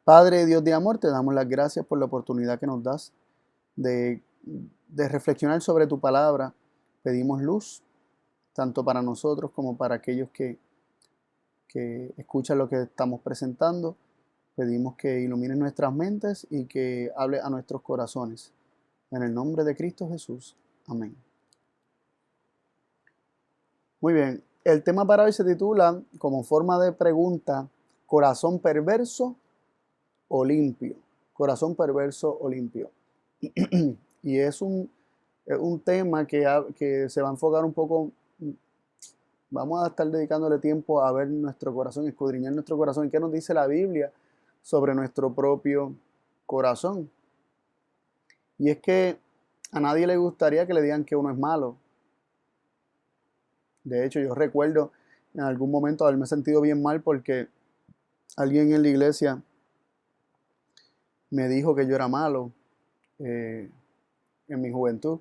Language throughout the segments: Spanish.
Padre Dios de amor, te damos las gracias por la oportunidad que nos das de, de reflexionar sobre tu palabra. Pedimos luz, tanto para nosotros como para aquellos que escuchan lo que estamos presentando. Pedimos que ilumines nuestras mentes y que hable a nuestros corazones. En el nombre de Cristo Jesús. Amén. Muy bien, el tema para hoy se titula, como forma de pregunta, ¿corazón perverso o limpio? Corazón perverso o limpio. Y es un tema que se va a enfocar un poco. Vamos a estar dedicándole tiempo a ver nuestro corazón, escudriñar nuestro corazón. ¿Y qué nos dice la Biblia sobre nuestro propio corazón? Y es que a nadie le gustaría que le digan que uno es malo. De hecho, yo recuerdo en algún momento haberme sentido bien mal porque alguien en la iglesia me dijo que yo era malo eh, en mi juventud,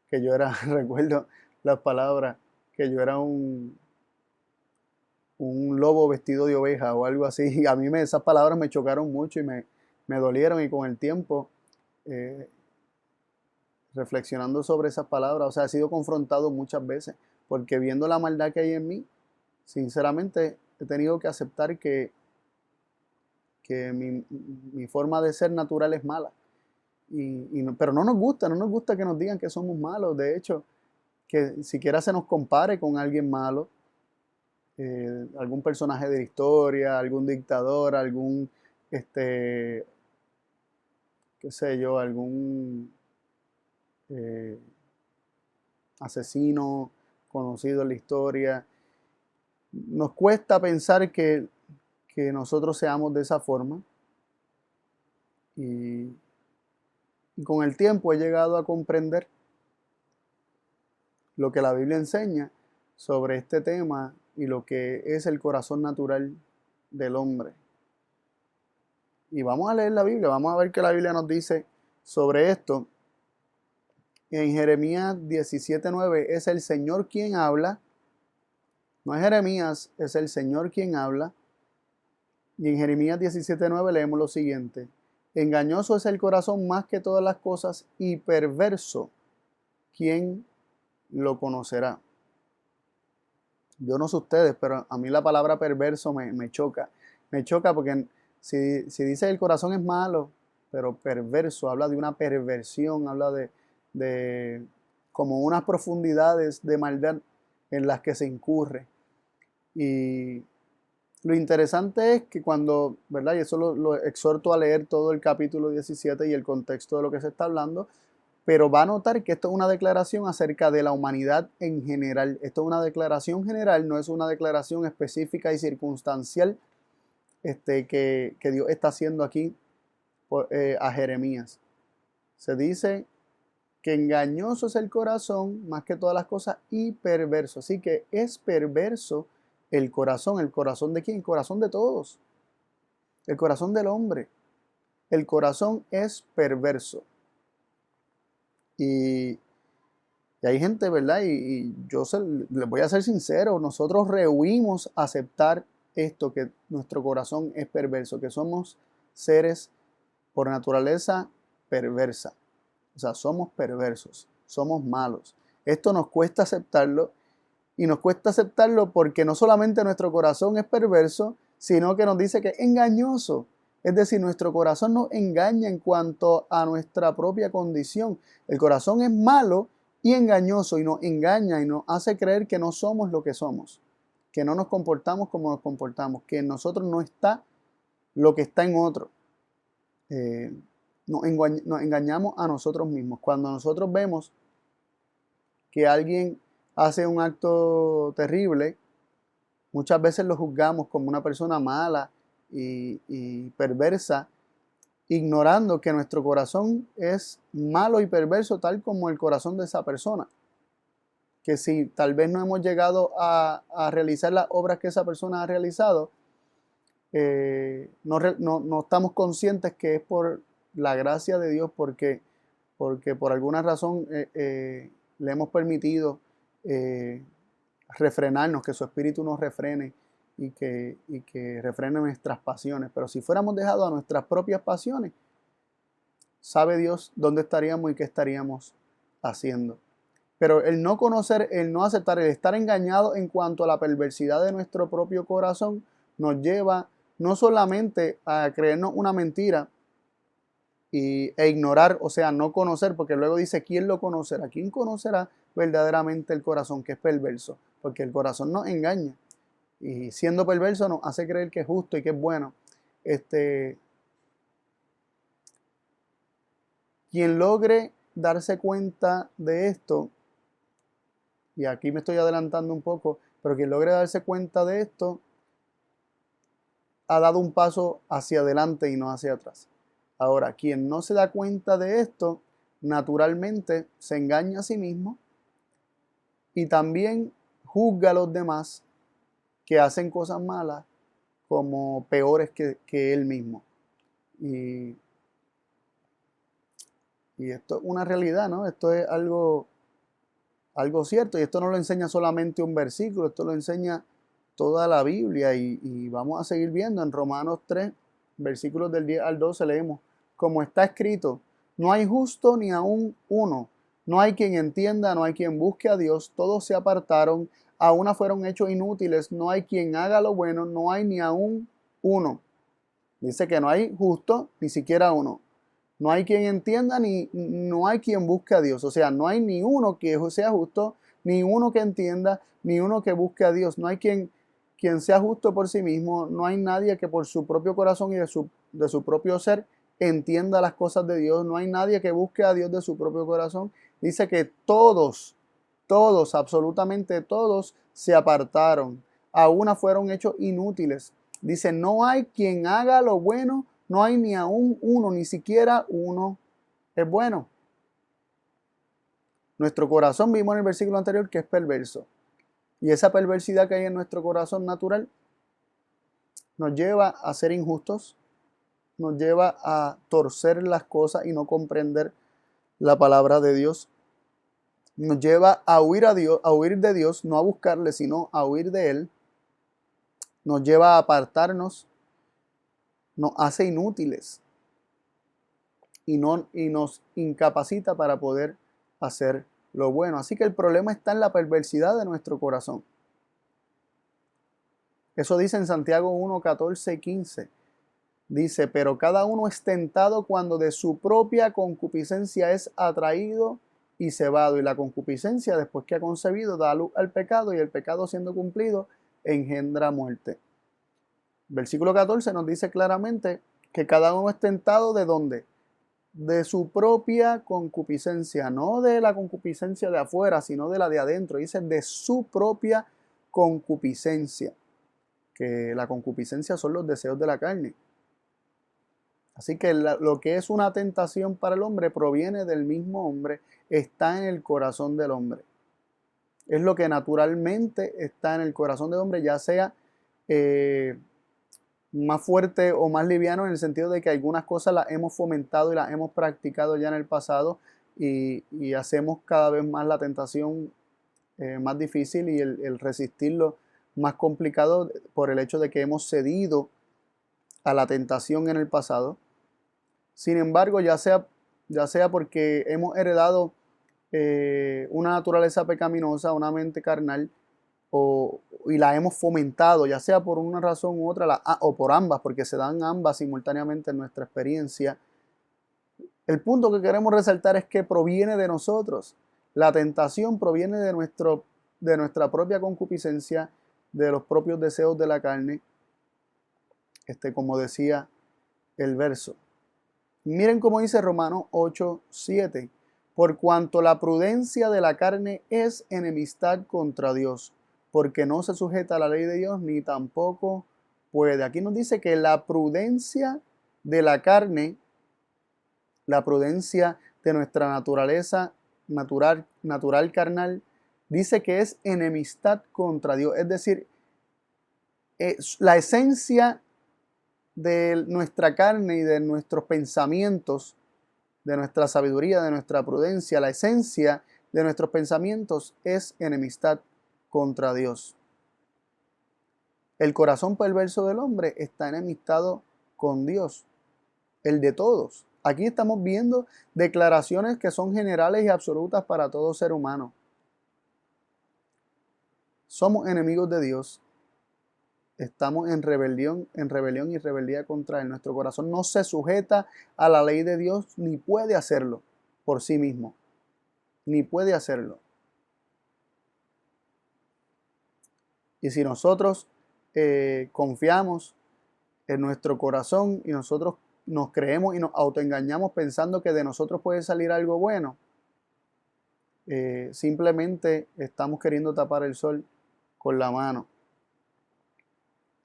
que yo era, recuerdo las palabras, que yo era un lobo vestido de oveja o algo así. Y a mí esas palabras me chocaron mucho y me dolieron, y con el tiempo, eh, reflexionando sobre esas palabras, o sea, he sido confrontado muchas veces, porque viendo la maldad que hay en mí, sinceramente he tenido que aceptar que mi forma de ser natural es mala. Pero no nos gusta que nos digan que somos malos. De hecho, que siquiera se nos compare con alguien malo, algún personaje de la historia, algún dictador, algún, este, qué sé yo, algún eh, asesino conocido en la historia. Nos cuesta pensar que nosotros seamos de esa forma, y, y con el tiempo he llegado a comprender lo que la Biblia enseña sobre este tema y lo que es el corazón natural del hombre. Y vamos a leer la Biblia, vamos a ver qué la Biblia nos dice sobre esto. En Jeremías 17:9 es el Señor quien habla, no es Jeremías, es el Señor quien habla. Y en Jeremías 17:9 leemos lo siguiente: engañoso es el corazón más que todas las cosas y perverso, ¿quién lo conocerá? Yo no sé ustedes, pero a mí la palabra perverso me choca. Me choca porque si dice el corazón es malo, pero perverso, habla de una perversión, habla de como unas profundidades de maldad en las que se incurre. Y lo interesante es que cuando, ¿verdad? Y eso lo exhorto a leer todo el capítulo 17 y el contexto de lo que se está hablando, pero va a notar que esto es una declaración acerca de la humanidad en general. Esto es una declaración general, no es una declaración específica y circunstancial, que Dios está haciendo aquí a Jeremías. Se dice que engañoso es el corazón más que todas las cosas y perverso. Así que es perverso el corazón. ¿El corazón de quién? El corazón de todos. El corazón del hombre. El corazón es perverso. Y, y hay gente, ¿verdad? Y les voy a ser sincero, nosotros rehuimos aceptar esto, que nuestro corazón es perverso, que somos seres por naturaleza perversa. O sea, somos perversos, somos malos. Esto nos cuesta aceptarlo, y nos cuesta aceptarlo porque no solamente nuestro corazón es perverso, sino que nos dice que es engañoso. Es decir, nuestro corazón nos engaña en cuanto a nuestra propia condición. El corazón es malo y engañoso, y nos engaña y nos hace creer que no somos lo que somos, que no nos comportamos como nos comportamos, que en nosotros no está lo que está en otro. Nos engañamos a nosotros mismos. Cuando nosotros vemos que alguien hace un acto terrible, muchas veces lo juzgamos como una persona mala y perversa, ignorando que nuestro corazón es malo y perverso tal como el corazón de esa persona. Que si tal vez no hemos llegado a realizar las obras que esa persona ha realizado, no estamos conscientes que es por la gracia de Dios, porque por alguna razón le hemos permitido refrenarnos, que su espíritu nos refrene y que refrene nuestras pasiones. Pero si fuéramos dejados a nuestras propias pasiones, sabe Dios dónde estaríamos y qué estaríamos haciendo. Pero el no conocer, el no aceptar, el estar engañado en cuanto a la perversidad de nuestro propio corazón, nos lleva no solamente a creernos una mentira e ignorar, o sea, no conocer, porque luego dice, ¿quién lo conocerá? ¿Quién conocerá verdaderamente el corazón que es perverso? Porque el corazón nos engaña. Y siendo perverso nos hace creer que es justo y que es bueno. Quien logre darse cuenta de esto, y aquí me estoy adelantando un poco, pero quien logre darse cuenta de esto, ha dado un paso hacia adelante y no hacia atrás. Ahora, quien no se da cuenta de esto, naturalmente se engaña a sí mismo y también juzga a los demás que hacen cosas malas como peores que él mismo. Y esto es una realidad, ¿no? Esto es algo cierto, y esto no lo enseña solamente un versículo, esto lo enseña toda la Biblia, y vamos a seguir viendo en Romanos 3, versículos del 10 al 12, leemos, como está escrito, no hay justo ni aún uno, no hay quien entienda, no hay quien busque a Dios, todos se apartaron, a una fueron hechos inútiles, no hay quien haga lo bueno, no hay ni aún uno. Dice que no hay justo, ni siquiera uno. No hay quien entienda, ni no hay quien busque a Dios. O sea, no hay ni uno que sea justo, ni uno que entienda, ni uno que busque a Dios. No hay quien sea justo por sí mismo. No hay nadie que por su propio corazón y de su propio ser entienda las cosas de Dios. No hay nadie que busque a Dios de su propio corazón. Dice que todos, absolutamente todos se apartaron. A una fueron hechos inútiles. Dice, no hay quien haga lo bueno, no hay ni aún uno, ni siquiera uno es bueno. Nuestro corazón, vimos en el versículo anterior, que es perverso. Y esa perversidad que hay en nuestro corazón natural nos lleva a ser injustos, nos lleva a torcer las cosas y no comprender la palabra de Dios. Nos lleva a huir de Dios, no a buscarle, sino a huir de Él. Nos lleva a apartarnos, nos hace inútiles y nos incapacita para poder hacer lo bueno. Así que el problema está en la perversidad de nuestro corazón. Eso dice en Santiago 1, 14 y 15. Dice, pero cada uno es tentado cuando de su propia concupiscencia es atraído y cebado. Y la concupiscencia, después que ha concebido, da luz al pecado, y el pecado, siendo cumplido, engendra muerte. Versículo 14 nos dice claramente que cada uno es tentado ¿de dónde? De su propia concupiscencia, no de la concupiscencia de afuera, sino de la de adentro. Dice de su propia concupiscencia, que la concupiscencia son los deseos de la carne. Así que lo que es una tentación para el hombre proviene del mismo hombre, está en el corazón del hombre. Es lo que naturalmente está en el corazón del hombre, ya sea más fuerte o más liviano, en el sentido de que algunas cosas las hemos fomentado y las hemos practicado ya en el pasado, y hacemos cada vez más la tentación más difícil, y el resistirlo más complicado por el hecho de que hemos cedido a la tentación en el pasado. Sin embargo, ya sea porque hemos heredado una naturaleza pecaminosa, una mente carnal, y la hemos fomentado, ya sea por una razón u otra, o por ambas, porque se dan ambas simultáneamente en nuestra experiencia. El punto que queremos resaltar es que proviene de nosotros. La tentación proviene de nuestra propia concupiscencia, de los propios deseos de la carne, como decía el verso. Miren cómo dice Romanos 8:7. Por cuanto la prudencia de la carne es enemistad contra Dios, porque no se sujeta a la ley de Dios, ni tampoco puede. Aquí nos dice que la prudencia de la carne, la prudencia de nuestra naturaleza natural carnal, dice que es enemistad contra Dios. Es decir, la esencia de nuestra carne y de nuestros pensamientos, de nuestra sabiduría, de nuestra prudencia, la esencia de nuestros pensamientos es enemistad contra Dios. El corazón perverso del hombre está enemistado con Dios, el de todos. Aquí estamos viendo declaraciones que son generales y absolutas para todo ser humano. Somos enemigos de Dios. Estamos en rebelión y rebeldía contra Él. Nuestro corazón no se sujeta a la ley de Dios ni puede hacerlo por sí mismo. Ni puede hacerlo. Y si nosotros confiamos en nuestro corazón y nosotros nos creemos y nos autoengañamos pensando que de nosotros puede salir algo bueno, simplemente estamos queriendo tapar el sol con la mano.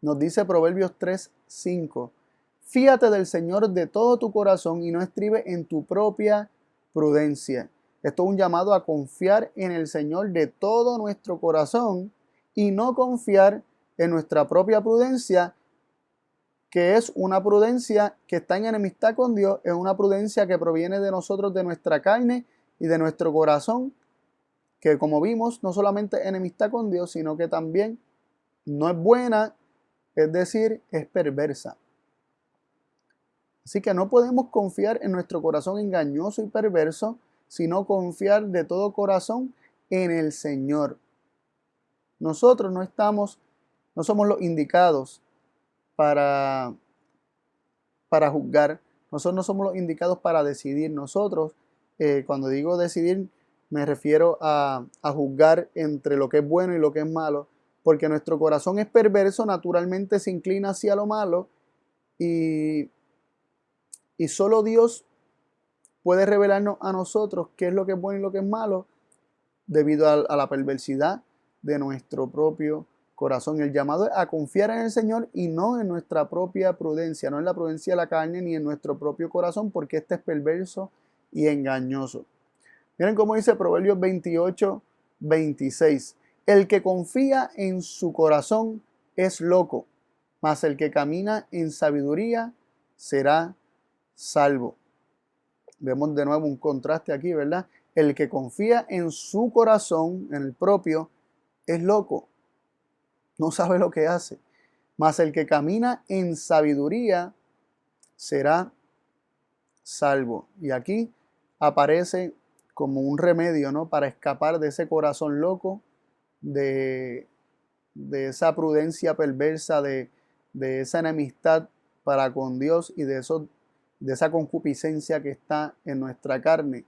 Nos dice Proverbios 3:5, fíate del Señor de todo tu corazón y no estribe en tu propia prudencia. Esto es un llamado a confiar en el Señor de todo nuestro corazón y no confiar en nuestra propia prudencia, que es una prudencia que está en enemistad con Dios, es una prudencia que proviene de nosotros, de nuestra carne y de nuestro corazón, que como vimos, no solamente enemistad con Dios, sino que también no es buena, es decir, es perversa. Así que no podemos confiar en nuestro corazón engañoso y perverso, sino confiar de todo corazón en el Señor. Nosotros no somos los indicados para juzgar. Nosotros no somos los indicados para decidir. Nosotros, cuando digo decidir, me refiero a juzgar entre lo que es bueno y lo que es malo, porque nuestro corazón es perverso, naturalmente se inclina hacia lo malo y solo Dios puede revelarnos a nosotros qué es lo que es bueno y lo que es malo debido a la perversidad de nuestro propio corazón. El llamado es a confiar en el Señor y no en nuestra propia prudencia, no en la prudencia de la carne ni en nuestro propio corazón, porque este es perverso y engañoso. Miren cómo dice Proverbios 28:26. El que confía en su corazón es loco, mas el que camina en sabiduría será salvo. Vemos de nuevo un contraste aquí, ¿verdad? El que confía en su corazón, en el propio, es loco. No sabe lo que hace. Mas el que camina en sabiduría será salvo. Y aquí aparece como un remedio, ¿no? Para escapar de ese corazón loco, de esa prudencia perversa, de esa enemistad para con Dios y de esa concupiscencia que está en nuestra carne.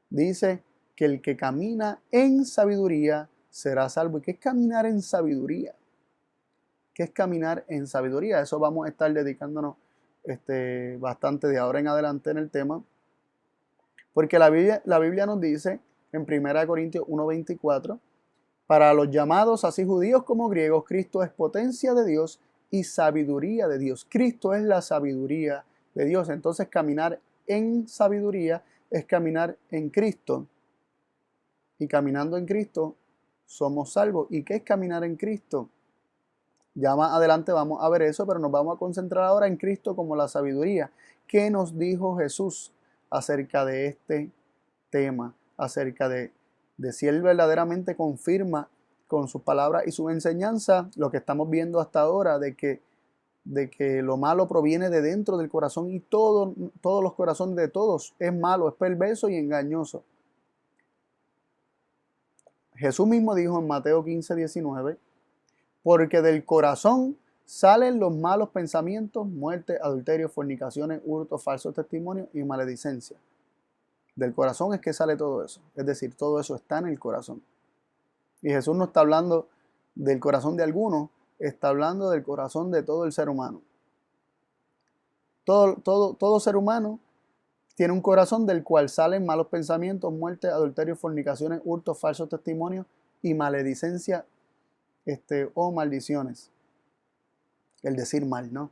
Dice que el que camina en sabiduría será salvo. ¿Y qué es caminar en sabiduría? ¿Qué es caminar en sabiduría? Eso vamos a estar dedicándonos bastante de ahora en adelante en el tema. Porque la Biblia nos dice en 1 Corintios 1:24, para los llamados, así judíos como griegos, Cristo es potencia de Dios y sabiduría de Dios. Cristo es la sabiduría de Dios. Entonces caminar en sabiduría es caminar en Cristo. Y caminando en Cristo somos salvos. ¿Y qué es caminar en Cristo? Ya más adelante vamos a ver eso, pero nos vamos a concentrar ahora en Cristo como la sabiduría. ¿Qué nos dijo Jesús acerca de este tema? Acerca de si Él verdaderamente confirma con sus palabras y su enseñanza lo que estamos viendo hasta ahora, de que lo malo proviene de dentro del corazón y todos los corazones de todos es malo, es perverso y engañoso. Jesús mismo dijo en Mateo 15:19, porque del corazón salen los malos pensamientos, muerte, adulterio, fornicaciones, hurtos, falsos testimonios y maledicencia. Del corazón es que sale todo eso. Es decir, todo eso está en el corazón. Y Jesús no está hablando del corazón de algunos, está hablando del corazón de todo el ser humano. Todo ser humano tiene un corazón del cual salen malos pensamientos, muerte, adulterio, fornicaciones, hurtos, falsos testimonios y maledicencia o maldiciones. El decir mal, ¿no?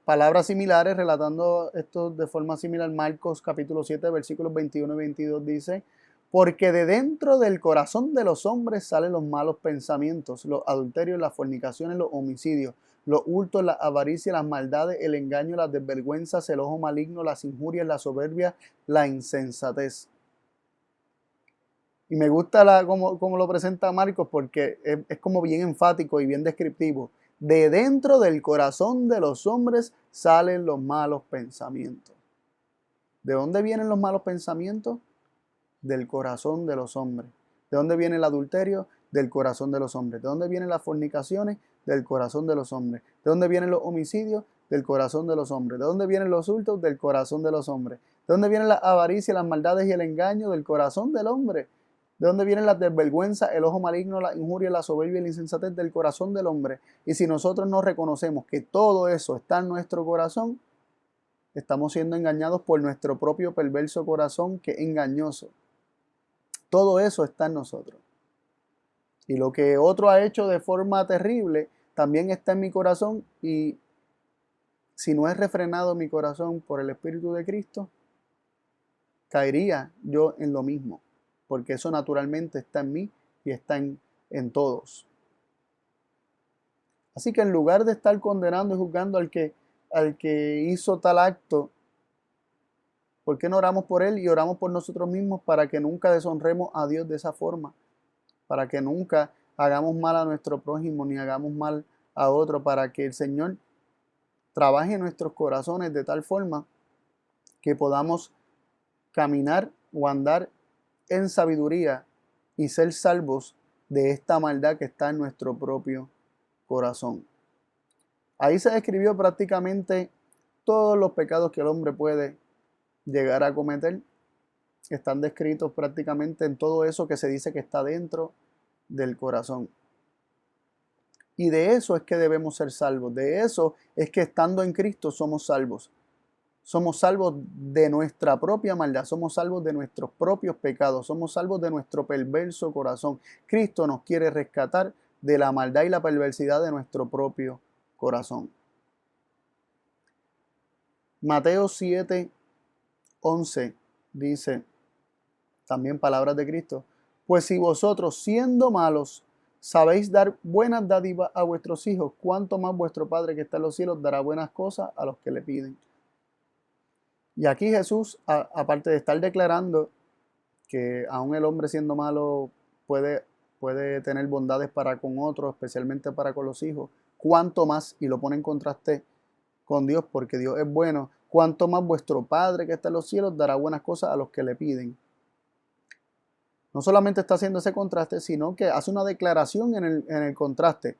Palabras similares, relatando esto de forma similar, Marcos capítulo 7, versículos 21 y 22 dice, porque de dentro del corazón de los hombres salen los malos pensamientos, los adulterios, las fornicaciones, los homicidios, los hurtos, la avaricia, las maldades, el engaño, las desvergüenzas, el ojo maligno, las injurias, la soberbia, la insensatez. Y me gusta como lo presenta Marcos porque es como bien enfático y bien descriptivo. De dentro del corazón de los hombres salen los malos pensamientos. ¿De dónde vienen los malos pensamientos? Del corazón de los hombres. ¿De dónde viene el adulterio? Del corazón de los hombres. ¿De dónde vienen las fornicaciones? Del corazón de los hombres. ¿De dónde vienen los homicidios? Del corazón de los hombres. ¿De dónde vienen los hurtos? Del corazón de los hombres. ¿De dónde vienen la avaricia, las maldades y el engaño? Del corazón del hombre. ¿De dónde vienen las desvergüenza, el ojo maligno, la injuria, la soberbia y la insensatez? Del corazón del hombre. Y si nosotros no reconocemos que todo eso está en nuestro corazón, estamos siendo engañados por nuestro propio perverso corazón que es engañoso. Todo eso está en nosotros. Y lo que otro ha hecho de forma terrible también está en mi corazón, y si no es refrenado mi corazón por el Espíritu de Cristo, caería yo en lo mismo, porque eso naturalmente está en mí y está en todos. Así que en lugar de estar condenando y juzgando al que hizo tal acto, ¿por qué no oramos por él y oramos por nosotros mismos para que nunca deshonremos a Dios de esa forma? Para que nunca hagamos mal a nuestro prójimo ni hagamos mal a otro, para que el Señor trabaje en nuestros corazones de tal forma que podamos caminar o andar en sabiduría y ser salvos de esta maldad que está en nuestro propio corazón. Ahí se describió prácticamente todos los pecados que el hombre puede llegar a cometer. Están descritos prácticamente en todo eso que se dice que está dentro del corazón. Y de eso es que debemos ser salvos. De eso es que estando en Cristo somos salvos. Somos salvos de nuestra propia maldad. Somos salvos de nuestros propios pecados. Somos salvos de nuestro perverso corazón. Cristo nos quiere rescatar de la maldad y la perversidad de nuestro propio corazón. Mateo 7:11 dice, también palabras de Cristo: pues si vosotros, siendo malos, sabéis dar buenas dádivas a vuestros hijos, cuánto más vuestro Padre que está en los cielos dará buenas cosas a los que le piden. Y aquí Jesús, aparte de estar declarando que aún el hombre siendo malo puede tener bondades para con otros, especialmente para con los hijos, cuánto más, y lo pone en contraste con Dios, porque Dios es bueno, cuánto más vuestro Padre que está en los cielos dará buenas cosas a los que le piden. No solamente está haciendo ese contraste, sino que hace una declaración en el contraste.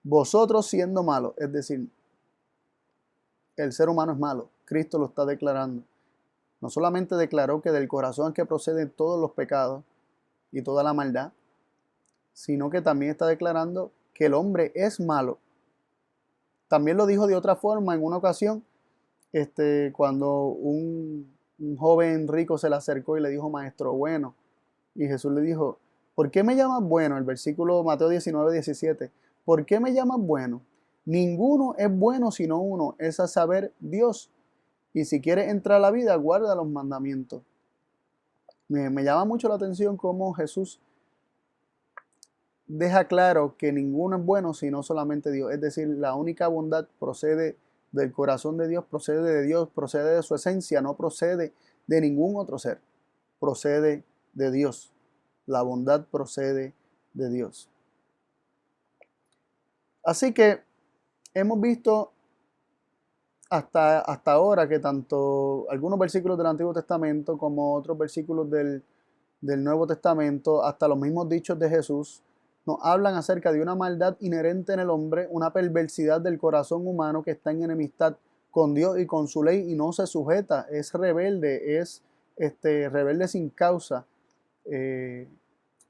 Vosotros siendo malos, es decir, el ser humano es malo. Cristo lo está declarando. No solamente declaró que del corazón es que proceden todos los pecados y toda la maldad, sino que también está declarando que el hombre es malo. También lo dijo de otra forma en una ocasión, cuando un joven rico se le acercó y le dijo: maestro bueno. Y Jesús le dijo: ¿por qué me llamas bueno? El versículo Mateo 19:17. ¿Por qué me llamas bueno? Ninguno es bueno sino uno, es a saber, Dios. Y si quieres entrar a la vida, guarda los mandamientos. Me llama mucho la atención cómo Jesús deja claro que ninguno es bueno sino solamente Dios. Es decir, la única bondad procede del corazón de Dios, procede de su esencia, no procede de ningún otro ser. Procede de Dios. La bondad procede de Dios. Así que hemos visto hasta ahora que tanto algunos versículos del Antiguo Testamento como otros versículos del Nuevo Testamento, hasta los mismos dichos de Jesús, nos hablan acerca de una maldad inherente en el hombre, una perversidad del corazón humano que está en enemistad con Dios y con su ley y no se sujeta, es rebelde, es rebelde sin causa.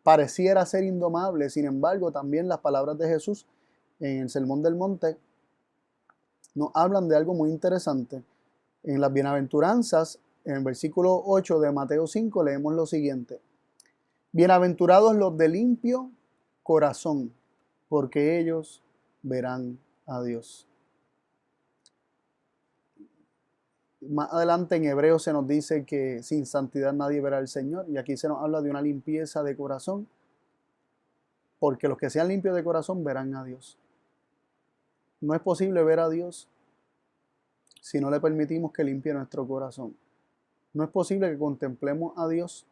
Pareciera ser indomable. Sin embargo, también las palabras de Jesús en el Sermón del Monte nos hablan de algo muy interesante. En las bienaventuranzas, en el versículo 8 de Mateo 5, leemos lo siguiente: bienaventurados los de limpio corazón, porque ellos verán a Dios. Más adelante en Hebreos se nos dice que sin santidad nadie verá al Señor, y aquí se nos habla de una limpieza de corazón, porque los que sean limpios de corazón verán a Dios. No es posible ver a Dios si no le permitimos que limpie nuestro corazón. No es posible que contemplemos a Dios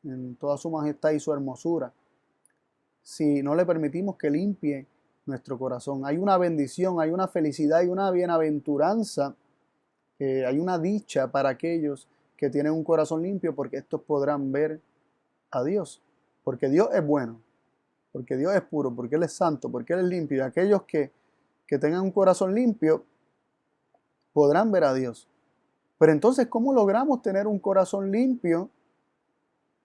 en toda su majestad y su hermosura, si no le permitimos que limpie nuestro corazón. Hay una bendición, hay una felicidad y una bienaventuranza, hay una dicha para aquellos que tienen un corazón limpio, porque estos podrán ver a Dios. Porque Dios es bueno, porque Dios es puro, porque Él es santo, porque Él es limpio. Y aquellos que tengan un corazón limpio podrán ver a Dios. Pero entonces, ¿cómo logramos tener un corazón limpio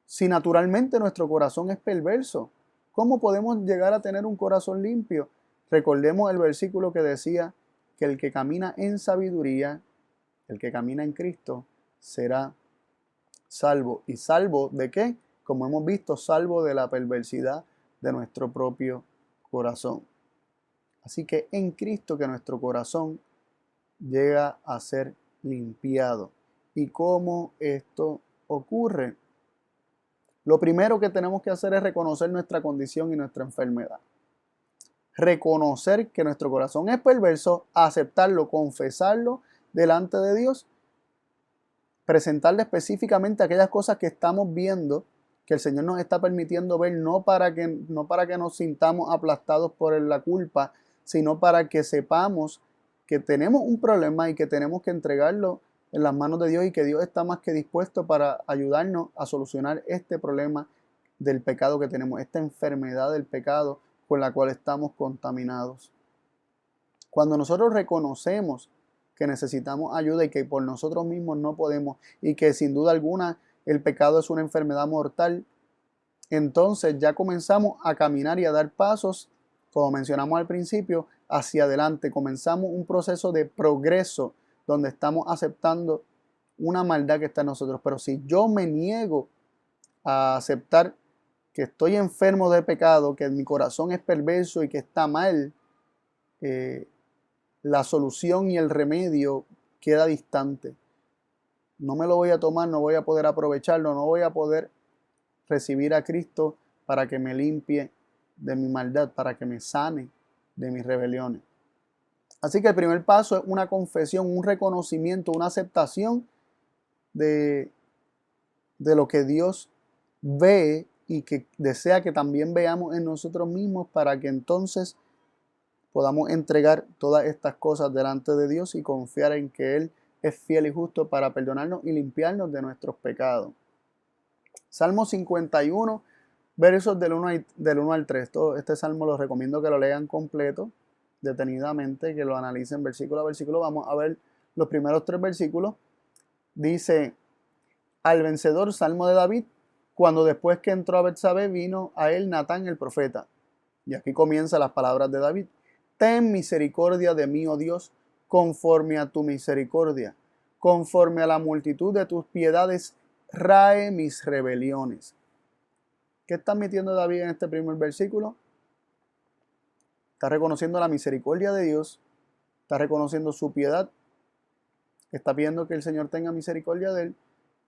si naturalmente nuestro corazón es perverso? ¿Cómo podemos llegar a tener un corazón limpio? Recordemos el versículo que decía que el que camina en sabiduría, el que camina en Cristo, será salvo. ¿Y salvo de qué? Como hemos visto, salvo de la perversidad de nuestro propio corazón. Así que en Cristo que nuestro corazón llega a ser limpiado. ¿Y cómo esto ocurre? Lo primero que tenemos que hacer es reconocer nuestra condición y nuestra enfermedad. Reconocer que nuestro corazón es perverso, aceptarlo, confesarlo delante de Dios, presentarle específicamente aquellas cosas que estamos viendo, que el Señor nos está permitiendo ver, no para que nos sintamos aplastados por la culpa, sino para que sepamos que tenemos un problema y que tenemos que entregarlo en las manos de Dios, y que Dios está más que dispuesto para ayudarnos a solucionar este problema del pecado que tenemos, esta enfermedad del pecado con la cual estamos contaminados. Cuando nosotros reconocemos que necesitamos ayuda y que por nosotros mismos no podemos, y que sin duda alguna el pecado es una enfermedad mortal, entonces ya comenzamos a caminar y a dar pasos, como mencionamos al principio, hacia adelante. Comenzamos un proceso de progreso donde estamos aceptando una maldad que está en nosotros. Pero si yo me niego a aceptar que estoy enfermo de pecado, que mi corazón es perverso y que está mal, la solución y el remedio queda distante. No me lo voy a tomar, no voy a poder aprovecharlo, no voy a poder recibir a Cristo para que me limpie de mi maldad, para que me sane de mis rebeliones. Así que el primer paso es una confesión, un reconocimiento, una aceptación de lo que Dios ve y que desea que también veamos en nosotros mismos, para que entonces podamos entregar todas estas cosas delante de Dios y confiar en que Él es fiel y justo para perdonarnos y limpiarnos de nuestros pecados. Salmo 51, versos del 1 al 3. Este salmo lo recomiendo que lo lean completo, detenidamente, que lo analicen versículo a versículo. Vamos a ver los primeros 3 versículos. Dice: al vencedor, salmo de David, cuando después que entró a Betsabé, vino a él Natán el profeta. Y aquí comienzan las palabras de David: ten misericordia de mí, oh Dios, conforme a tu misericordia, conforme a la multitud de tus piedades, rae mis rebeliones. ¿Qué está admitiendo David en este primer versículo? Está reconociendo la misericordia de Dios, está reconociendo su piedad, está pidiendo que el Señor tenga misericordia de él,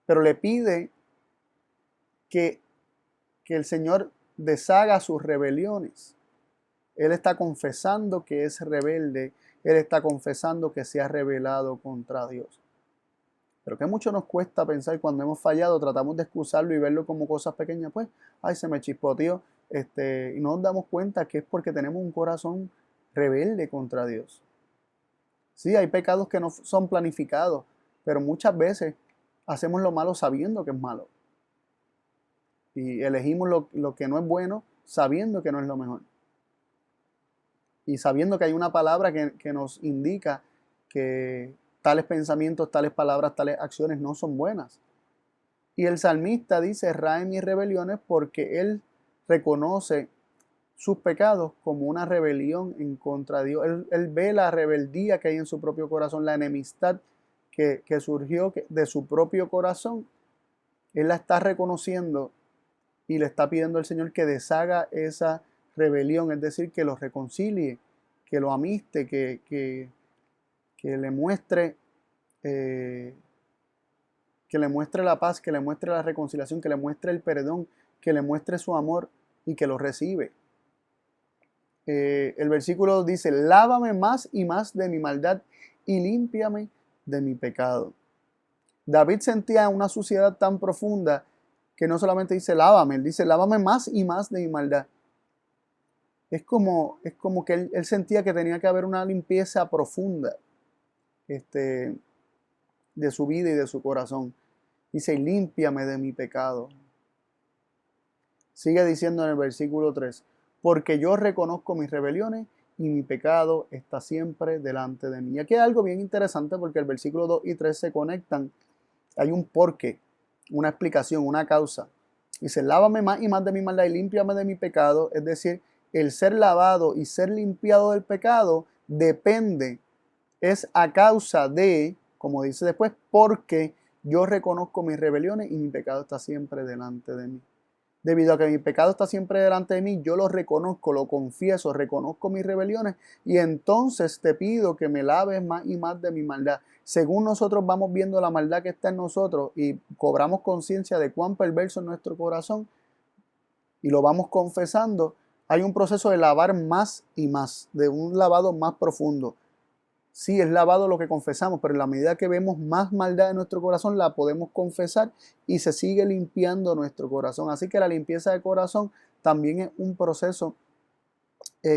pero le pide que el Señor deshaga sus rebeliones. Él está confesando que es rebelde, él está confesando que se ha rebelado contra Dios. Pero que mucho nos cuesta pensar cuando hemos fallado, tratamos de excusarlo y verlo como cosas pequeñas. Pues, ay, se me chispoteó, y no nos damos cuenta que es porque tenemos un corazón rebelde contra Dios. Sí, hay pecados que no son planificados, pero muchas veces hacemos lo malo sabiendo que es malo. Y elegimos lo que no es bueno sabiendo que no es lo mejor. Y sabiendo que hay una palabra que nos indica que tales pensamientos, tales palabras, tales acciones no son buenas. Y el salmista dice: rae mis rebeliones, porque él reconoce sus pecados como una rebelión en contra de Dios. Él ve la rebeldía que hay en su propio corazón, la enemistad que surgió de su propio corazón. Él la está reconociendo y le está pidiendo al Señor que deshaga esa rebelión, es decir, que lo reconcilie, que lo amiste, que le muestre la paz, que le muestre la reconciliación, que le muestre el perdón, que le muestre su amor y que lo recibe. El versículo dice: lávame más y más de mi maldad y límpiame de mi pecado. David sentía una suciedad tan profunda que no solamente dice lávame, él dice lávame más y más de mi maldad. Es como que él sentía que tenía que haber una limpieza profunda de su vida y de su corazón. Dice, límpiame de mi pecado. Sigue diciendo en el versículo 3, porque yo reconozco mis rebeliones y mi pecado está siempre delante de mí. Y aquí hay algo bien interesante porque el versículo 2 y 3 se conectan. Hay un porqué, una explicación, una causa. Dice, lávame más y más de mi maldad y límpiame de mi pecado. Es decir, el ser lavado y ser limpiado del pecado depende, es a causa de, como dice después, porque yo reconozco mis rebeliones y mi pecado está siempre delante de mí. Debido a que mi pecado está siempre delante de mí, yo lo reconozco, lo confieso, reconozco mis rebeliones y entonces te pido que me laves más y más de mi maldad. Según nosotros vamos viendo la maldad que está en nosotros y cobramos conciencia de cuán perverso es nuestro corazón y lo vamos confesando, hay un proceso de lavar más y más, de un lavado más profundo. Sí, es lavado lo que confesamos, pero en la medida que vemos más maldad en nuestro corazón, la podemos confesar y se sigue limpiando nuestro corazón. Así que la limpieza de corazón también es un proceso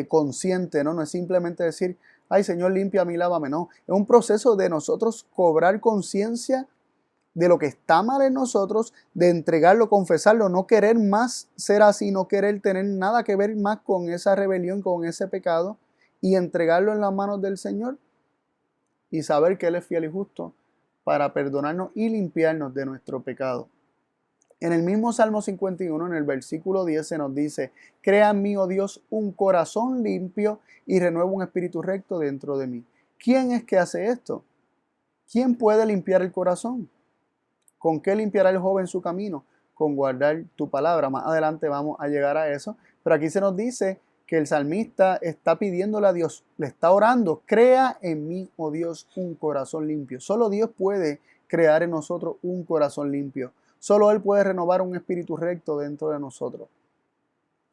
consciente, ¿no? No es simplemente decir, ay Señor, límpiame y lávame, no. Es un proceso de nosotros cobrar conciencia de lo que está mal en nosotros, de entregarlo, confesarlo, no querer más ser así, no querer tener nada que ver más con esa rebelión, con ese pecado y entregarlo en las manos del Señor. Y saber que Él es fiel y justo para perdonarnos y limpiarnos de nuestro pecado. En el mismo Salmo 51, en el versículo 10, se nos dice, crea en mí, oh Dios, un corazón limpio y renueva un espíritu recto dentro de mí. ¿Quién es que hace esto? ¿Quién puede limpiar el corazón? ¿Con qué limpiará el joven su camino? Con guardar tu palabra. Más adelante vamos a llegar a eso. Pero aquí se nos dice que el salmista está pidiéndole a Dios, le está orando, crea en mí, oh Dios, un corazón limpio. Solo Dios puede crear en nosotros un corazón limpio. Solo Él puede renovar un espíritu recto dentro de nosotros.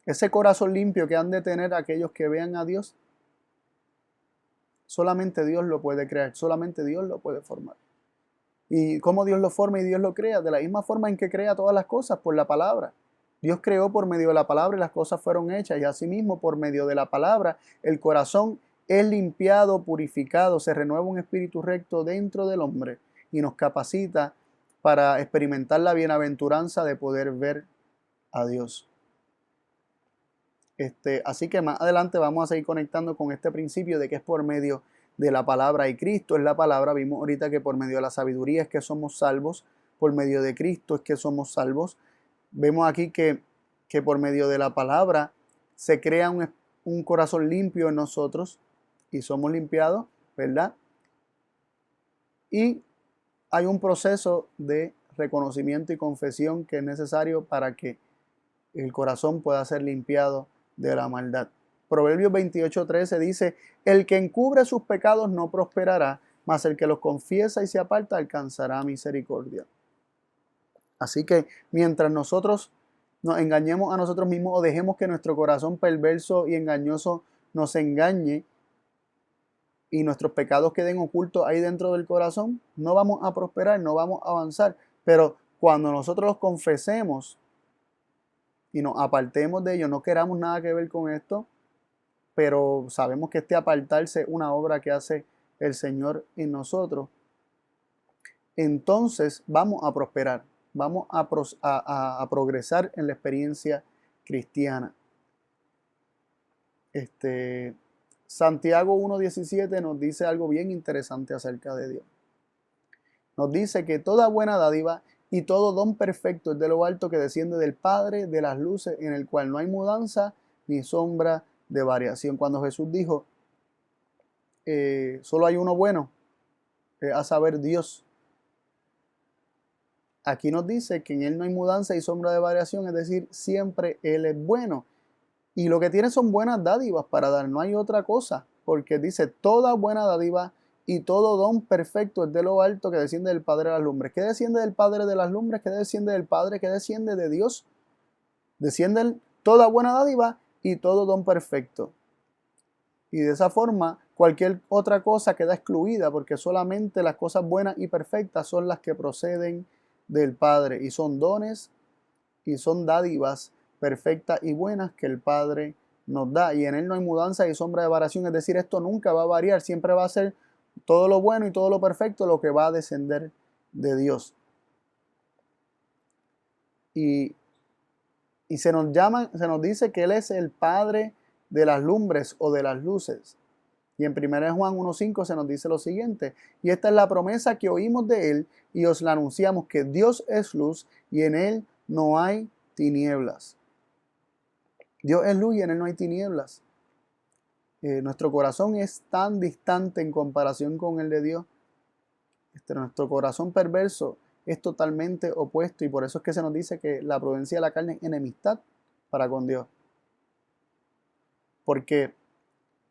Ese corazón limpio que han de tener aquellos que vean a Dios, solamente Dios lo puede crear, solamente Dios lo puede formar. ¿Y cómo Dios lo forma y Dios lo crea? De la misma forma en que crea todas las cosas, por la palabra. Dios creó por medio de la palabra y las cosas fueron hechas. Y asimismo, por medio de la palabra, el corazón es limpiado, purificado, se renueva un espíritu recto dentro del hombre y nos capacita para experimentar la bienaventuranza de poder ver a Dios. Así que más adelante vamos a seguir conectando con este principio de que es por medio de la palabra y Cristo es la palabra. Vimos ahorita que por medio de la sabiduría es que somos salvos, por medio de Cristo es que somos salvos. Vemos aquí que por medio de la palabra se crea un corazón limpio en nosotros y somos limpiados, ¿verdad? Y hay un proceso de reconocimiento y confesión que es necesario para que el corazón pueda ser limpiado de la maldad. Proverbios 28:13 dice, el que encubre sus pecados no prosperará, mas el que los confiesa y se aparta alcanzará misericordia. Así que mientras nosotros nos engañemos a nosotros mismos o dejemos que nuestro corazón perverso y engañoso nos engañe y nuestros pecados queden ocultos ahí dentro del corazón, no vamos a prosperar, no vamos a avanzar. Pero cuando nosotros los confesemos y nos apartemos de ellos, no queramos nada que ver con esto, pero sabemos que apartarse es una obra que hace el Señor en nosotros, entonces vamos a prosperar, vamos a progresar en la experiencia cristiana. Santiago 1:17 nos dice algo bien interesante acerca de Dios. Nos dice que toda buena dádiva y todo don perfecto es de lo alto que desciende del Padre de las luces, en el cual no hay mudanza ni sombra de variación. Cuando Jesús dijo, solo hay uno bueno, a saber Dios. Aquí nos dice que en Él no hay mudanza y sombra de variación, es decir, siempre Él es bueno. Y lo que tiene son buenas dádivas para dar, no hay otra cosa, porque dice, toda buena dádiva y todo don perfecto es de lo alto que desciende del Padre de las lumbres. ¿Qué desciende del Padre de las lumbres? ¿Qué desciende del Padre? ¿Qué desciende de Dios? Desciende toda buena dádiva y todo don perfecto. Y de esa forma, cualquier otra cosa queda excluida, porque solamente las cosas buenas y perfectas son las que proceden del Padre y son dones y son dádivas perfectas y buenas que el Padre nos da. Y en Él no hay mudanza y sombra de variación. Es decir, esto nunca va a variar. Siempre va a ser todo lo bueno y todo lo perfecto lo que va a descender de Dios. Y se nos dice que Él es el Padre de las lumbres o de las luces. Y en 1 Juan 1.5 se nos dice lo siguiente: y esta es la promesa que oímos de Él y os la anunciamos, que Dios es luz y en Él no hay tinieblas. Dios es luz y en Él no hay tinieblas. Nuestro corazón es tan distante en comparación con el de Dios. Nuestro corazón perverso es totalmente opuesto, y por eso es que se nos dice que la prudencia de la carne es enemistad para con Dios. Porque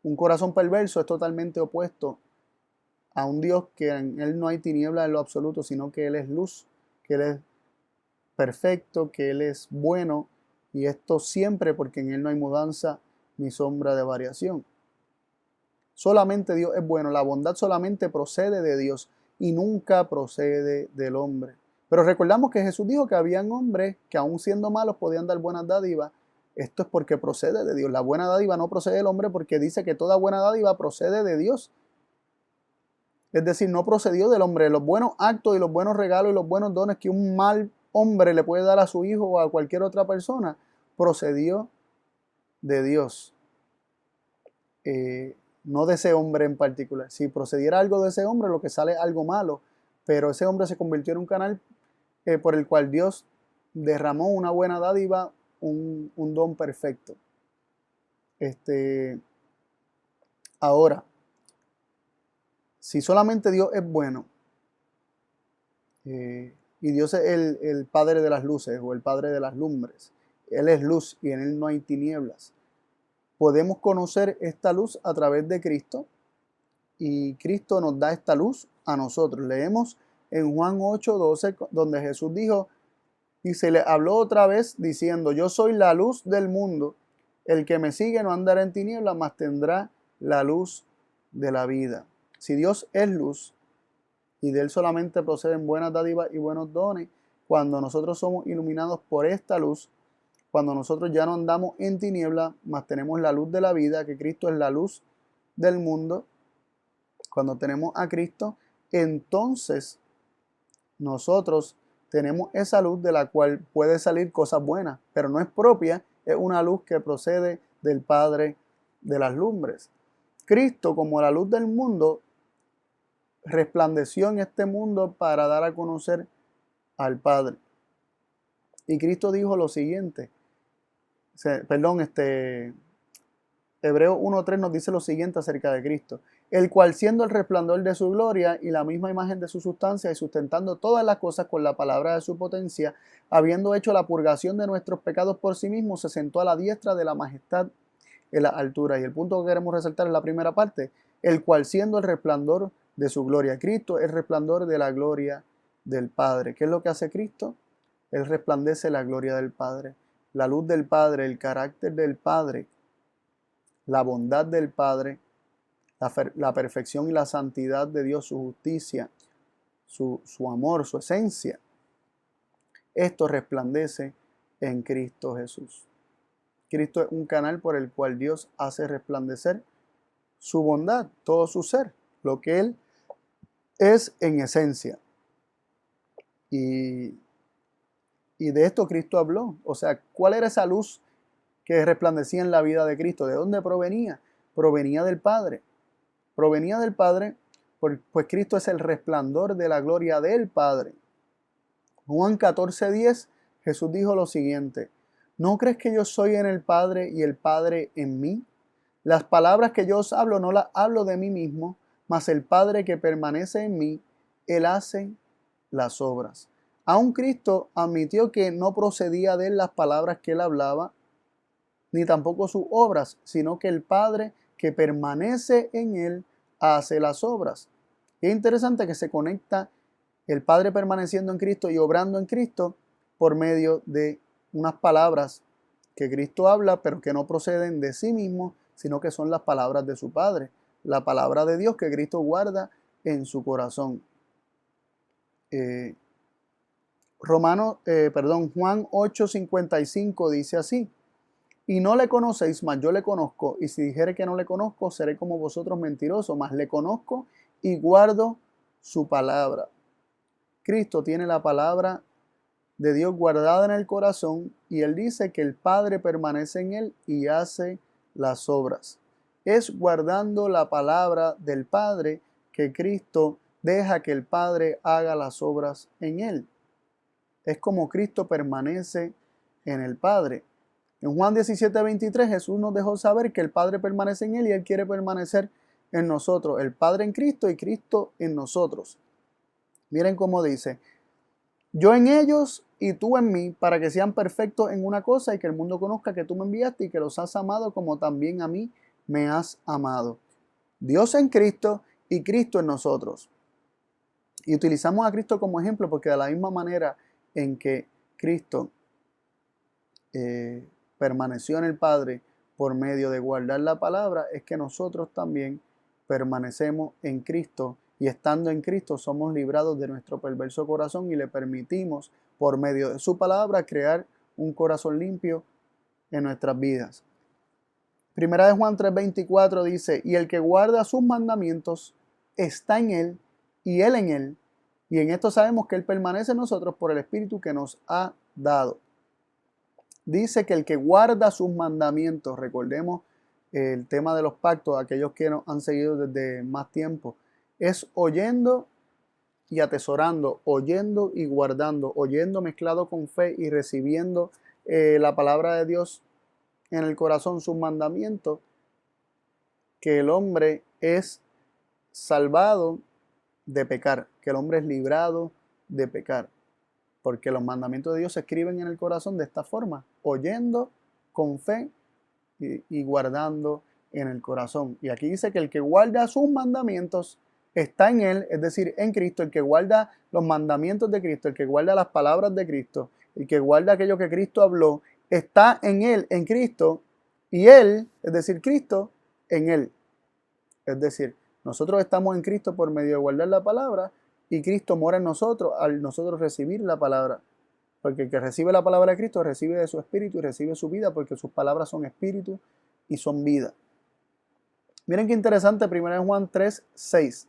un corazón perverso es totalmente opuesto a un Dios que en Él no hay tiniebla en lo absoluto, sino que Él es luz, que Él es perfecto, que Él es bueno, y esto siempre porque en Él no hay mudanza ni sombra de variación. Solamente Dios es bueno, la bondad solamente procede de Dios y nunca procede del hombre. Pero recordamos que Jesús dijo que habían hombres que aun siendo malos podían dar buenas dádivas. Esto es porque procede de Dios. La buena dádiva no procede del hombre, porque dice que toda buena dádiva procede de Dios. Es decir, no procedió del hombre. Los buenos actos y los buenos regalos y los buenos dones que un mal hombre le puede dar a su hijo o a cualquier otra persona, procedió de Dios. No de ese hombre en particular. Si procediera algo de ese hombre, lo que sale es algo malo, pero ese hombre se convirtió en un canal por el cual Dios derramó una buena dádiva, un don perfecto. Ahora, si solamente Dios es bueno, y Dios es el Padre de las luces o el Padre de las lumbres, Él es luz y en Él no hay tinieblas, podemos conocer esta luz a través de Cristo, y Cristo nos da esta luz a nosotros. Leemos en Juan 8:12, donde Jesús dijo, y se le habló otra vez diciendo: yo soy la luz del mundo, el que me sigue no andará en tinieblas, mas tendrá la luz de la vida. Si Dios es luz y de Él solamente proceden buenas dádivas y buenos dones, cuando nosotros somos iluminados por esta luz, cuando nosotros ya no andamos en tinieblas, mas tenemos la luz de la vida, que Cristo es la luz del mundo, cuando tenemos a Cristo, entonces nosotros tenemos esa luz de la cual puede salir cosas buenas, pero no es propia, es una luz que procede del Padre de las lumbres. Cristo, como la luz del mundo, resplandeció en este mundo para dar a conocer al Padre. Y Cristo dijo lo siguiente, Hebreos 1:3 nos dice lo siguiente acerca de Cristo: el cual, siendo el resplandor de su gloria y la misma imagen de su sustancia, y sustentando todas las cosas con la palabra de su potencia, habiendo hecho la purgación de nuestros pecados por sí mismo, se sentó a la diestra de la majestad en la altura. Y el punto que queremos resaltar es la primera parte: el cual, siendo el resplandor de su gloria. Cristo es el resplandor de la gloria del Padre. ¿Qué es lo que hace Cristo? Él resplandece la gloria del Padre, la luz del Padre, el carácter del Padre, la bondad del Padre, la perfección y la santidad de Dios, su justicia, su amor, su esencia. Esto resplandece en Cristo Jesús. Cristo es un canal por el cual Dios hace resplandecer su bondad, todo su ser, lo que Él es en esencia. Y de esto Cristo habló. O sea, ¿cuál era esa luz que resplandecía en la vida de Cristo? ¿De dónde provenía? Provenía del Padre. Provenía del Padre, pues Cristo es el resplandor de la gloria del Padre. Juan 14:10, Jesús dijo lo siguiente: ¿no crees que yo soy en el Padre y el Padre en mí? Las palabras que yo os hablo no las hablo de mí mismo, mas el Padre que permanece en mí, Él hace las obras. Aún Cristo admitió que no procedía de Él las palabras que Él hablaba, ni tampoco sus obras, sino que el Padre que permanece en Él hace las obras. Y es interesante que se conecta el Padre permaneciendo en Cristo y obrando en Cristo por medio de unas palabras que Cristo habla, pero que no proceden de sí mismo, sino que son las palabras de su Padre, la palabra de Dios que Cristo guarda en su corazón. Juan 8:55 dice así: y no le conocéis, mas yo le conozco, y si dijere que no le conozco, seré como vosotros mentirosos, mas le conozco y guardo su palabra. Cristo tiene la palabra de Dios guardada en el corazón, y él dice que el Padre permanece en él y hace las obras. Es guardando la palabra del Padre que Cristo deja que el Padre haga las obras en él. Es como Cristo permanece en el Padre. En Juan 17:23 Jesús nos dejó saber que el Padre permanece en él y él quiere permanecer en nosotros. El Padre en Cristo y Cristo en nosotros. Miren cómo dice: yo en ellos y tú en mí, para que sean perfectos en una cosa y que el mundo conozca que tú me enviaste y que los has amado como también a mí me has amado. Dios en Cristo y Cristo en nosotros. Y utilizamos a Cristo como ejemplo porque de la misma manera en que Cristo permaneció en el Padre por medio de guardar la palabra, es que nosotros también permanecemos en Cristo, y estando en Cristo somos librados de nuestro perverso corazón y le permitimos por medio de su palabra crear un corazón limpio en nuestras vidas. Primera de Juan 3:24 dice: y el que guarda sus mandamientos está en él y él en él, y en esto sabemos que él permanece en nosotros por el Espíritu que nos ha dado. Dice que el que guarda sus mandamientos, recordemos el tema de los pactos, aquellos que nos han seguido desde más tiempo, es oyendo y atesorando, oyendo y guardando, oyendo mezclado con fe y recibiendo la palabra de Dios en el corazón, sus mandamientos, que el hombre es salvado de pecar, que el hombre es librado de pecar. Porque los mandamientos de Dios se escriben en el corazón de esta forma: oyendo con fe y guardando en el corazón. Y aquí dice que el que guarda sus mandamientos está en él, es decir, en Cristo. El que guarda los mandamientos de Cristo, el que guarda las palabras de Cristo, el que guarda aquello que Cristo habló, está en él, en Cristo, y él, es decir, Cristo, en él. Es decir, nosotros estamos en Cristo por medio de guardar la palabra, y Cristo mora en nosotros al nosotros recibir la palabra. Porque el que recibe la palabra de Cristo recibe de su espíritu y recibe su vida, porque sus palabras son espíritu y son vida. Miren qué interesante, 1 Juan 3:6.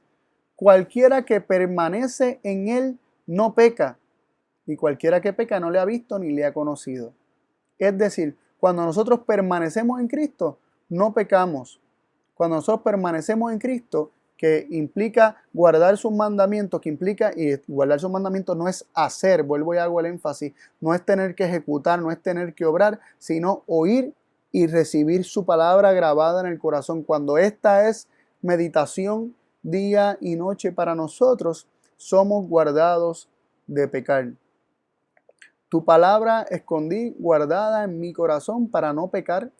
Cualquiera que permanece en él no peca, y cualquiera que peca no le ha visto ni le ha conocido. Es decir, cuando nosotros permanecemos en Cristo, no pecamos. Cuando nosotros permanecemos en Cristo, que implica guardar sus mandamientos, que implica, y guardar sus mandamientos no es hacer, vuelvo y hago el énfasis, no es tener que ejecutar, no es tener que obrar, sino oír y recibir su palabra grabada en el corazón. Cuando esta es meditación día y noche para nosotros, somos guardados de pecar. Tu palabra escondí guardada en mi corazón para no pecar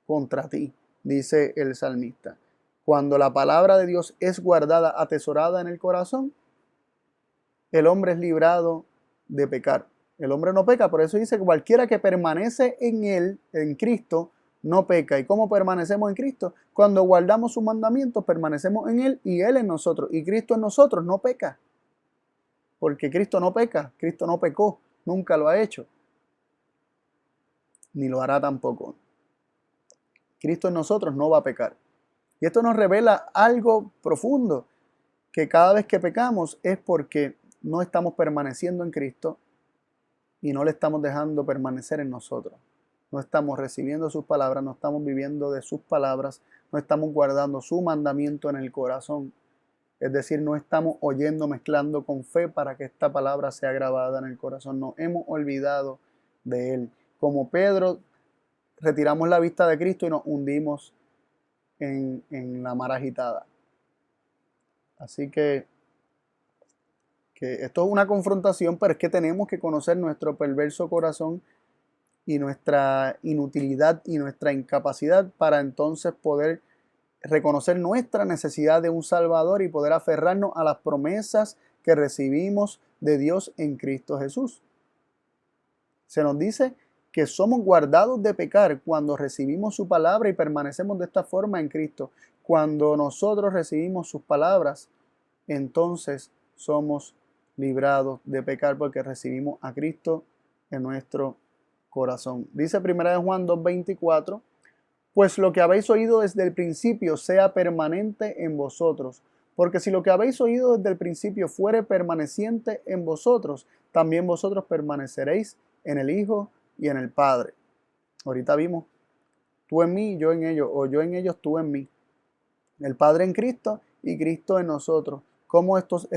contra ti, dice el salmista. Cuando la palabra de Dios es guardada, atesorada en el corazón, el hombre es librado de pecar. El hombre no peca, por eso dice que cualquiera que permanece en él, en Cristo, no peca. ¿Y cómo permanecemos en Cristo? Cuando guardamos sus mandamientos, permanecemos en él y él en nosotros. Y Cristo en nosotros no peca. Porque Cristo no peca, Cristo no pecó, nunca lo ha hecho. Ni lo hará tampoco. Cristo en nosotros no va a pecar. Y esto nos revela algo profundo, que cada vez que pecamos es porque no estamos permaneciendo en Cristo y no le estamos dejando permanecer en nosotros. No estamos recibiendo sus palabras, no estamos viviendo de sus palabras, no estamos guardando su mandamiento en el corazón. Es decir, no estamos oyendo, mezclando con fe para que esta palabra sea grabada en el corazón. Nos hemos olvidado de él. Como Pedro, retiramos la vista de Cristo y nos hundimos en la mar agitada. Así que esto es una confrontación, pero es que tenemos que conocer nuestro perverso corazón y nuestra inutilidad y nuestra incapacidad para entonces poder reconocer nuestra necesidad de un Salvador y poder aferrarnos a las promesas que recibimos de Dios en Cristo Jesús. Se nos dice que somos guardados de pecar cuando recibimos su palabra y permanecemos de esta forma en Cristo. Cuando nosotros recibimos sus palabras, entonces somos librados de pecar porque recibimos a Cristo en nuestro corazón. Dice 1 Juan 2:24, pues lo que habéis oído desde el principio sea permanente en vosotros. Porque si lo que habéis oído desde el principio fuere permaneciente en vosotros, también vosotros permaneceréis en el Hijo y en el Padre. Ahorita vimos, tú en mí y yo en ellos, o yo en ellos, tú en mí. El Padre en Cristo y Cristo en nosotros. ¿Cómo esto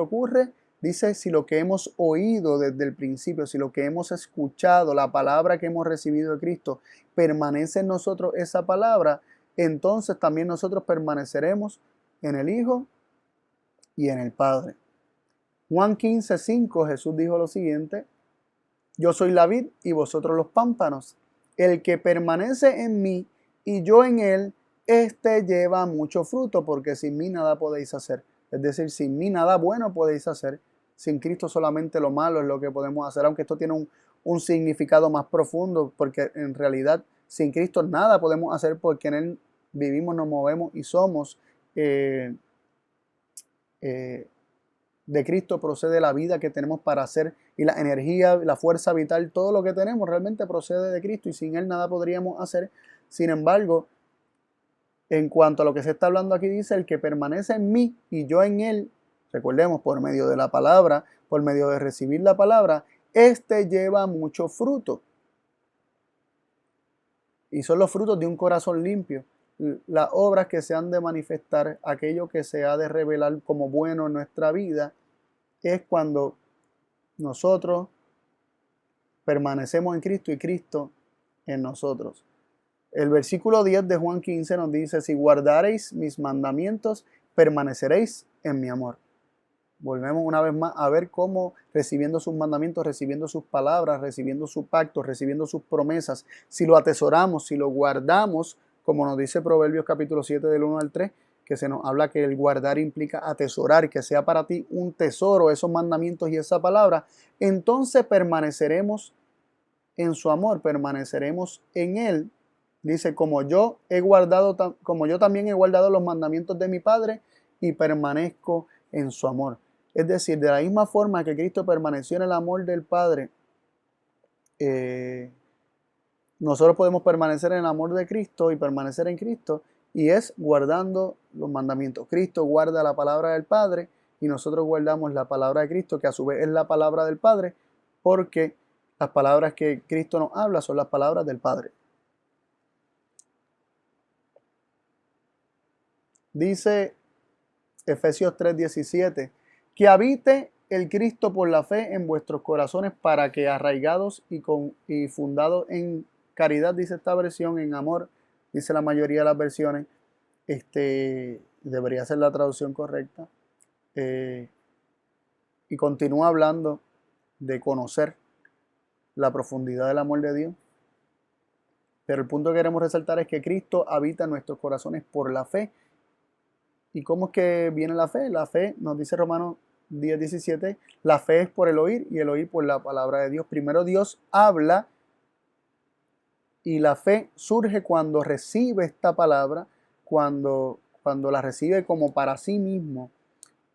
ocurre? Dice, si lo que hemos oído desde el principio, si lo que hemos escuchado, la palabra que hemos recibido de Cristo, permanece en nosotros esa palabra, entonces también nosotros permaneceremos en el Hijo y en el Padre. Juan 15:5, Jesús dijo lo siguiente, yo soy la vid y vosotros los pámpanos. El que permanece en mí y yo en él, éste lleva mucho fruto, porque sin mí nada podéis hacer. Es decir, sin mí nada bueno podéis hacer. Sin Cristo solamente lo malo es lo que podemos hacer, aunque esto tiene un significado más profundo, porque en realidad sin Cristo nada podemos hacer, porque en Él vivimos, nos movemos y somos. De Cristo procede la vida que tenemos para hacer, y la energía, la fuerza vital, todo lo que tenemos realmente procede de Cristo, y sin Él nada podríamos hacer. Sin embargo, en cuanto a lo que se está hablando aquí, dice, el que permanece en mí y yo en él, recordemos, por medio de la palabra, por medio de recibir la palabra, este lleva mucho fruto. Y son los frutos de un corazón limpio. Las obras que se han de manifestar, aquello que se ha de revelar como bueno en nuestra vida, es cuando nosotros permanecemos en Cristo y Cristo en nosotros. El versículo 10 de Juan 15 nos dice, si guardareis mis mandamientos, permaneceréis en mi amor. Volvemos una vez más a ver cómo recibiendo sus mandamientos, recibiendo sus palabras, recibiendo su pacto, recibiendo sus promesas, si lo atesoramos, si lo guardamos, como nos dice Proverbios capítulo 7 del 1 al 3, que se nos habla que el guardar implica atesorar, que sea para ti un tesoro esos mandamientos y esa palabra, entonces permaneceremos en su amor, permaneceremos en él. Dice, como yo también he guardado los mandamientos de mi Padre y permanezco en su amor. Es decir, de la misma forma que Cristo permaneció en el amor del Padre, nosotros podemos permanecer en el amor de Cristo y permanecer en Cristo, y es guardando los mandamientos. Cristo guarda la palabra del Padre y nosotros guardamos la palabra de Cristo, que a su vez es la palabra del Padre, porque las palabras que Cristo nos habla son las palabras del Padre. Dice Efesios 3:17, que habite el Cristo por la fe en vuestros corazones, para que arraigados y fundados en caridad, dice esta versión, en amor, dice la mayoría de las versiones, debería ser la traducción correcta, y continúa hablando de conocer la profundidad del amor de Dios. Pero el punto que queremos resaltar es que Cristo habita en nuestros corazones por la fe. ¿Y cómo es que viene la fe? La fe, nos dice Romanos 10:17, la fe es por el oír y el oír por la palabra de Dios. Primero Dios habla y la fe surge cuando recibe esta palabra, cuando la recibe como para sí mismo.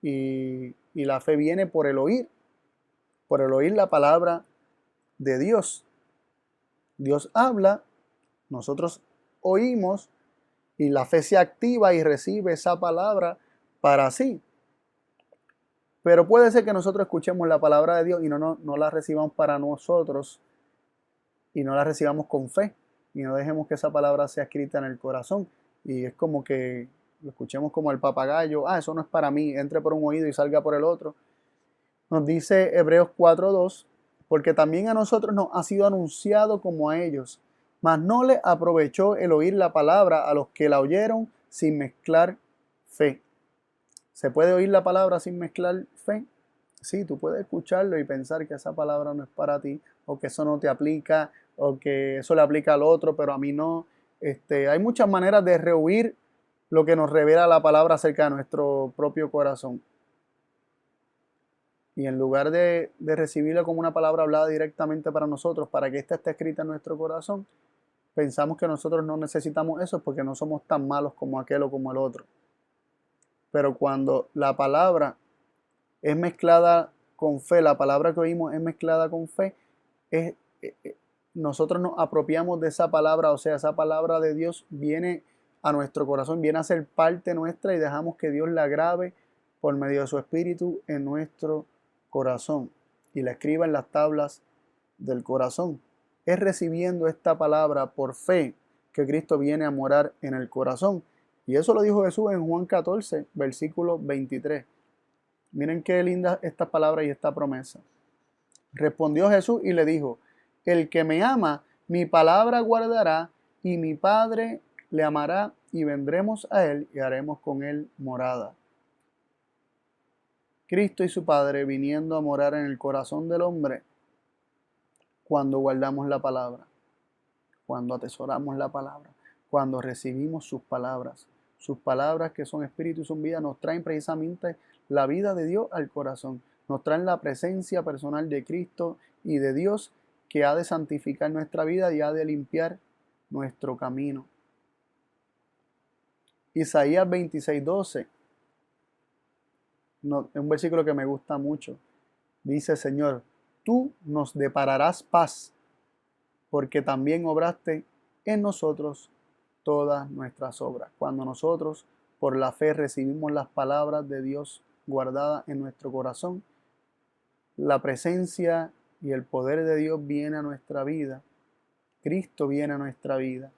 Y la fe viene por el oír la palabra de Dios. Dios habla, nosotros oímos, y la fe se activa y recibe esa palabra para sí. Pero puede ser que nosotros escuchemos la palabra de Dios y no la recibamos para nosotros, y no la recibamos con fe, y no dejemos que esa palabra sea escrita en el corazón. Y es como que lo escuchemos como el papagayo, eso no es para mí, entre por un oído y salga por el otro. Nos dice Hebreos 4:2, porque también a nosotros nos ha sido anunciado como a ellos, mas no les aprovechó el oír la palabra a los que la oyeron sin mezclar fe. ¿Se puede oír la palabra sin mezclar fe? Sí, tú puedes escucharlo y pensar que esa palabra no es para ti, o que eso no te aplica, o que eso le aplica al otro, pero a mí no. Hay muchas maneras de rehuir lo que nos revela la palabra acerca de nuestro propio corazón. Y en lugar de recibirla como una palabra hablada directamente para nosotros, para que ésta esté escrita en nuestro corazón, pensamos que nosotros no necesitamos eso porque no somos tan malos como aquel o como el otro. Pero cuando la palabra es mezclada con fe, la palabra que oímos es mezclada con fe, es, nosotros nos apropiamos de esa palabra, o sea, esa palabra de Dios viene a nuestro corazón, viene a ser parte nuestra y dejamos que Dios la grabe por medio de su Espíritu en nuestro corazón y la escriba en las tablas del corazón. Es recibiendo esta palabra por fe que Cristo viene a morar en el corazón. Y eso lo dijo Jesús en Juan 14, versículo 23. Miren qué linda esta palabra y esta promesa. Respondió Jesús y le dijo: el que me ama, mi palabra guardará, y mi Padre le amará, y vendremos a él y haremos con él morada. Cristo y su Padre viniendo a morar en el corazón del hombre cuando guardamos la palabra, cuando atesoramos la palabra, cuando recibimos sus palabras que son espíritu y son vida, nos traen precisamente la vida de Dios al corazón, nos traen la presencia personal de Cristo y de Dios que ha de santificar nuestra vida y ha de limpiar nuestro camino. Isaías 26:12, es un versículo que me gusta mucho. Dice: Señor, tú nos depararás paz, porque también obraste en nosotros todas nuestras obras. Cuando nosotros por la fe recibimos las palabras de Dios guardadas en nuestro corazón, la presencia y el poder de Dios viene a nuestra vida. Cristo viene a nuestra vida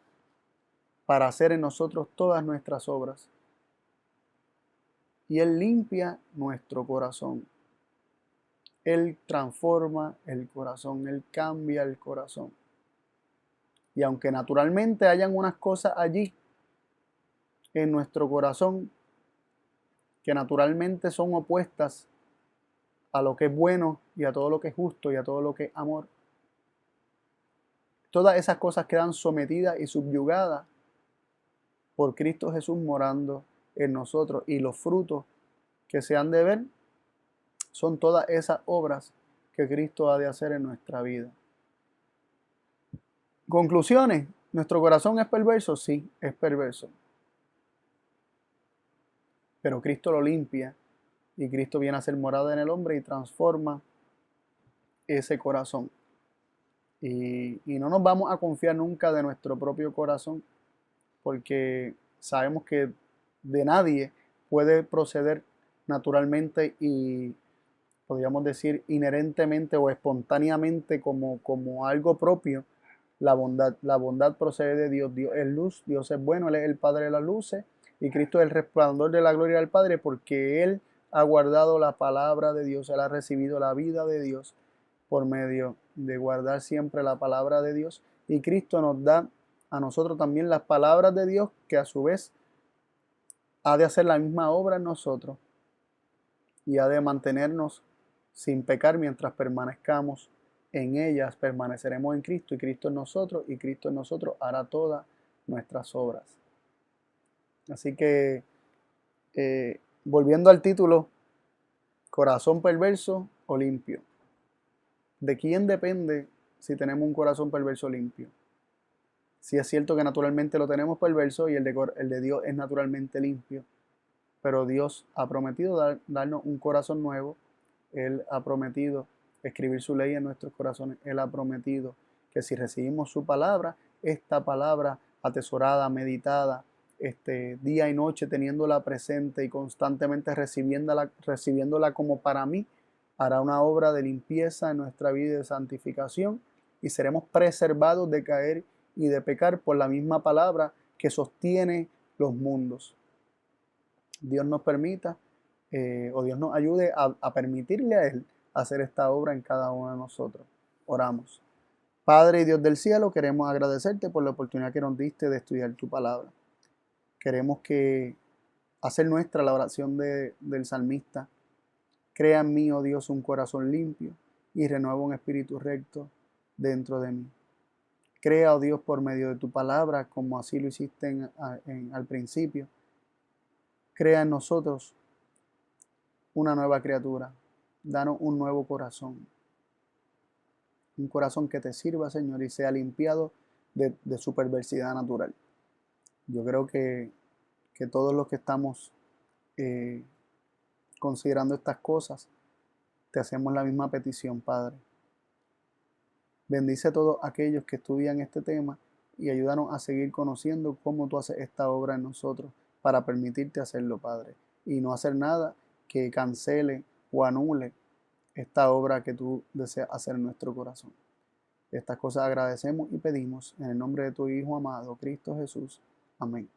para hacer en nosotros todas nuestras obras. Y Él limpia nuestro corazón. Él transforma el corazón, Él cambia el corazón. Y aunque naturalmente hayan unas cosas allí en nuestro corazón que naturalmente son opuestas a lo que es bueno y a todo lo que es justo y a todo lo que es amor, todas esas cosas quedan sometidas y subyugadas por Cristo Jesús morando en nosotros, y los frutos que se han de ver son todas esas obras que Cristo ha de hacer en nuestra vida. Conclusiones: ¿nuestro corazón es perverso? Sí, es perverso. Pero Cristo lo limpia y Cristo viene a ser morada en el hombre y transforma ese corazón. Y no nos vamos a confiar nunca de nuestro propio corazón, porque sabemos que de nadie puede proceder naturalmente y podríamos decir inherentemente o espontáneamente como algo propio la bondad. La bondad procede de Dios. Dios es luz, Dios es bueno, Él es el Padre de las luces y Cristo es el resplandor de la gloria del Padre, porque Él ha guardado la palabra de Dios, Él ha recibido la vida de Dios por medio de guardar siempre la palabra de Dios, y Cristo nos da a nosotros también las palabras de Dios, que a su vez ha de hacer la misma obra en nosotros y ha de mantenernos sin pecar mientras permanezcamos en ellas. Permaneceremos en Cristo y Cristo en nosotros, y Cristo en nosotros hará todas nuestras obras. Así que, volviendo al título, corazón perverso o limpio. ¿De quién depende si tenemos un corazón perverso o limpio? Si es cierto que naturalmente lo tenemos perverso y el de Dios es naturalmente limpio, pero Dios ha prometido darnos un corazón nuevo. Él ha prometido escribir su ley en nuestros corazones. Él ha prometido que si recibimos su palabra, esta palabra atesorada, meditada, día y noche, teniéndola presente y constantemente recibiéndola como para mí, hará una obra de limpieza en nuestra vida y de santificación, y seremos preservados de caer y de pecar por la misma palabra que sostiene los mundos. Dios nos permita, o Dios nos ayude a permitirle a Él hacer esta obra en cada uno de nosotros. Oramos. Padre y Dios del cielo, queremos agradecerte por la oportunidad que nos diste de estudiar tu palabra. Queremos hacer nuestra la oración del salmista. Crea en mí, oh Dios, un corazón limpio y renueva un espíritu recto dentro de mí. Crea, oh Dios, por medio de tu palabra, como así lo hiciste al principio. Crea en nosotros una nueva criatura. Danos un nuevo corazón. Un corazón que te sirva, Señor, y sea limpiado de su perversidad natural. Yo creo que todos los que estamos considerando estas cosas, te hacemos la misma petición, Padre. Bendice a todos aquellos que estudian este tema y ayúdanos a seguir conociendo cómo tú haces esta obra en nosotros para permitirte hacerlo, Padre, y no hacer nada que cancele o anule esta obra que tú deseas hacer en nuestro corazón. Estas cosas agradecemos y pedimos en el nombre de tu Hijo amado, Cristo Jesús. Amén.